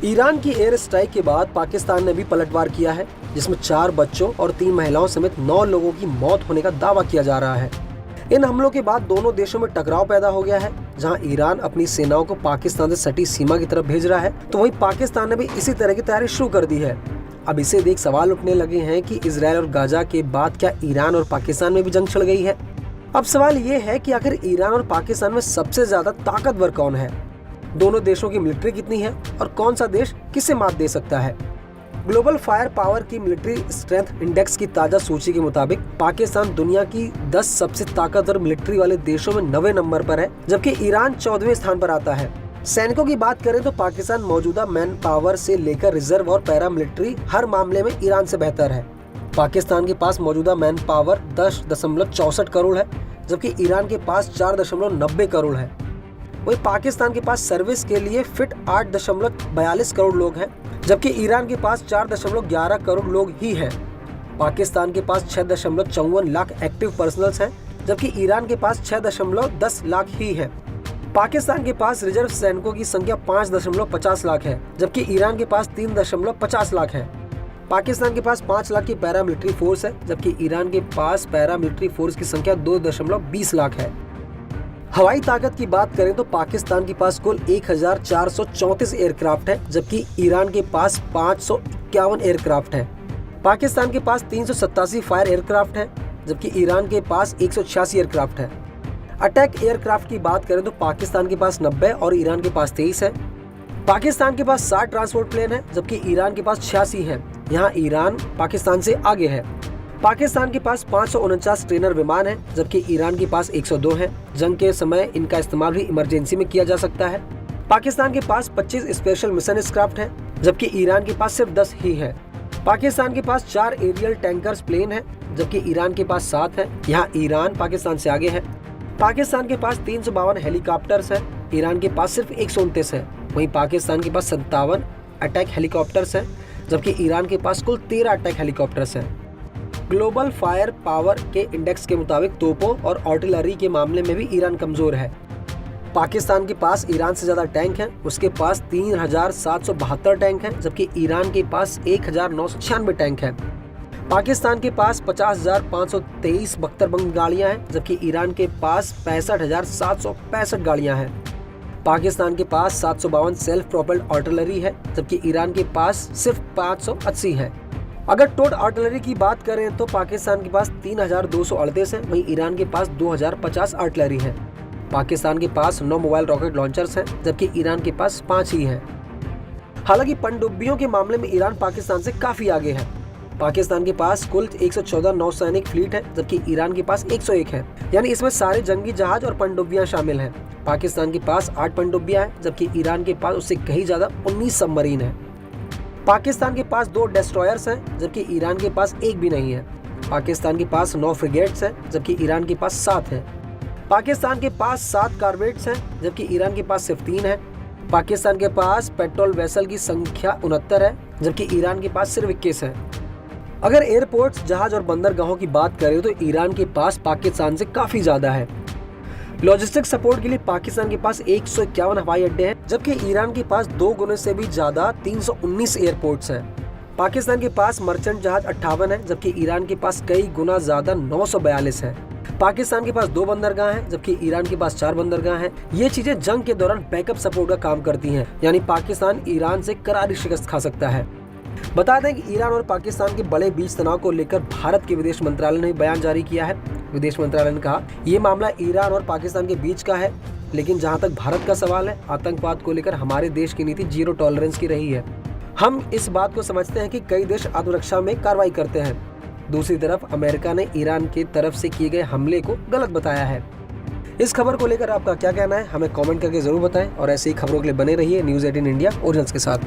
Iran की air strike के बाद पाकिस्तान ने भी पलटवार किया है, जिसमें 4 बच्चों और 3 महिलाओं समेत 9 लोगों की मौत होने का दावा किया जा रहा है। इन हमलों के बाद दोनों देशों में टकराव पैदा हो गया है। जहां ईरान अपनी सेनाओं को पाकिस्तान से सटी सीमा की तरफ भेज रहा है, तो वहीं पाकिस्तान ने भी इसी तरह की तैयारी शुरू कर दी है। अब इसे देख सवाल उठने लगे हैं कि इजरायल और गाजा के बाद क्या ईरान और पाकिस्तान में भी जंग छिड़ गई है। अब सवाल ये है कि आखिर ईरान और पाकिस्तान में सबसे ज्यादा ताकतवर कौन है, दोनों देशों की मिलिट्री कितनी है और कौन सा देश किसे मात दे सकता है। ग्लोबल फायर पावर की मिलिट्री स्ट्रेंथ इंडेक्स की ताजा सूची के मुताबिक पाकिस्तान दुनिया की 10 सबसे ताकतवर मिलिट्री वाले देशों में 9वें नंबर पर है, जबकि ईरान 14वें स्थान पर आता है। सैनिकों की बात करें तो पाकिस्तान मौजूदा मैन पावर से लेकर रिजर्व और पैरा मिलिट्री हर मामले में ईरान से बेहतर है। पाकिस्तान के पास मौजूदा मैन पावर 10.64 करोड़ है, जबकि ईरान के पास 4.90 करोड़ है। वही पाकिस्तान के पास सर्विस के लिए फिट 8.42 करोड़ लोग हैं, जबकि ईरान के पास 4.11 करोड़ लोग ही हैं। पाकिस्तान के पास 6.54 लाख एक्टिव पर्सनल्स हैं, जबकि ईरान के पास 6.10 लाख ही हैं। पाकिस्तान के पास रिजर्व सैनिकों की संख्या 5.50 लाख है, जबकि ईरान के पास 3.50 लाख है। पाकिस्तान के पास 5 लाख की पैरा मिलिट्री फोर्स है, जबकि ईरान के पास पैरा मिलिट्री फोर्स की संख्या 2.20 लाख है। हवाई ताकत की बात करें तो पाकिस्तान के पास कुल 1434 एयरक्राफ्ट है, जबकि ईरान के पास 551 एयरक्राफ्ट है। पाकिस्तान के पास 387 फायर एयरक्राफ्ट है, जबकि ईरान के पास 186 एयरक्राफ्ट है। अटैक एयरक्राफ्ट की बात करें तो पाकिस्तान के पास 90 और ईरान के पास 23 है। पाकिस्तान के पास 60 ट्रांसपोर्ट प्लेन है, जबकि ईरान के पास 86 है। यहाँ ईरान पाकिस्तान से आगे है। पाकिस्तान के पास 549 ट्रेनर विमान है, जबकि ईरान के पास 102 है। जंग के समय इनका इस्तेमाल भी इमरजेंसी में किया जा सकता है। पाकिस्तान के पास 25 स्पेशल मिशन एयरक्राफ्ट है, जबकि ईरान के पास सिर्फ 10 ही है। पाकिस्तान के पास 4 एरियल टैंकर्स प्लेन है, जबकि ईरान के पास 7 है। यहाँ ईरान पाकिस्तान से आगे है। पाकिस्तान के पास 352 हेलीकॉप्टर्स है, ईरान के पास सिर्फ 129 है। वहीं पाकिस्तान के पास 57 अटैक हेलीकॉप्टर्स है, जबकि ईरान के पास कुल 13 अटैक हेलीकॉप्टर्स हैं। ग्लोबल फायर पावर के इंडेक्स के मुताबिक तोपों और आर्टिलरी के मामले में भी ईरान कमजोर है। पाकिस्तान के पास ईरान से ज्यादा टैंक हैं, उसके पास 3772 टैंक हैं, जबकि ईरान के पास 1996 टैंक हैं। पाकिस्तान के पास 50,523 बख्तरबंद गाड़ियां हैं, जबकि ईरान के पास 65,765 गाड़ियां हैं। पाकिस्तान के पास 752 सेल्फ प्रोपेल्ड आर्टिलरी है, जबकि ईरान के पास सिर्फ 580 है। अगर टोट आर्टिलरी की बात करें तो पाकिस्तान के पास 3238 है, वहीं ईरान के पास 2050 आर्टिलरी है। पाकिस्तान के पास 9 मोबाइल रॉकेट लॉन्चर्स हैं, जबकि ईरान के पास 5 ही हैं। हालांकि पनडुब्बियों के मामले में ईरान पाकिस्तान से काफी आगे है। पाकिस्तान के पास कुल 114 नौसैनिक फ्लीट है, जबकि ईरान के पास 101 है। यानी इसमें सारे जंगी जहाज और पनडुब्बियां शामिल हैं। पाकिस्तान के पास 8 पनडुब्बियां हैं, जबकि ईरान के पास उससे कहीं ज्यादा 19 सबमरीन है। पाकिस्तान के पास 2 डेस्ट्रॉयर्स हैं, जबकि ईरान के पास एक भी नहीं है। पाकिस्तान के पास 9 फ्रिगेट्स हैं, जबकि ईरान के पास 7 हैं। पाकिस्तान के पास 7 कॉर्वेट्स हैं, जबकि ईरान के पास सिर्फ 3 है। पाकिस्तान के पास पेट्रोल वेसल की संख्या 69 है, जबकि ईरान के पास सिर्फ 21 है। अगर एयरपोर्ट्स, जहाज और बंदरगाहों की बात करें तो ईरान के पास पाकिस्तान से काफी ज्यादा है। लॉजिस्टिक सपोर्ट के लिए पाकिस्तान के पास 151 हवाई अड्डे हैं, जबकि ईरान के पास 2 गुने से भी ज्यादा 319 एयरपोर्ट्स हैं। पाकिस्तान के पास मर्चेंट जहाज 58 है, जबकि ईरान के पास कई गुना ज्यादा 942 है। पाकिस्तान के पास 2 बंदरगाह हैं, जबकि ईरान के पास 4 बंदरगाह हैं। ये चीजें जंग के दौरान बैकअप सपोर्ट का काम करती हैं, यानी पाकिस्तान ईरान से करारी शिकस्त खा सकता है। बता दें कि ईरान और पाकिस्तान के बड़े बीच तनाव को लेकर भारत के विदेश मंत्रालय ने बयान जारी किया है। विदेश मंत्रालय ने कहा, ये मामला ईरान और पाकिस्तान के बीच का है, लेकिन जहां तक भारत का सवाल है, आतंकवाद को लेकर हमारे देश की नीति 0 टॉलरेंस की रही है। हम इस बात को समझते हैं कि कई देश आत्मरक्षा में कार्रवाई करते हैं। दूसरी तरफ अमेरिका ने ईरान की तरफ से किए गए हमले को गलत बताया है। इस खबर को लेकर आपका क्या कहना है, हमें कमेंट करके जरूर बताएं और ऐसी ही खबरों के लिए बने रहिए न्यूज़ 18 इंडिया ओरिजिनल्स के साथ।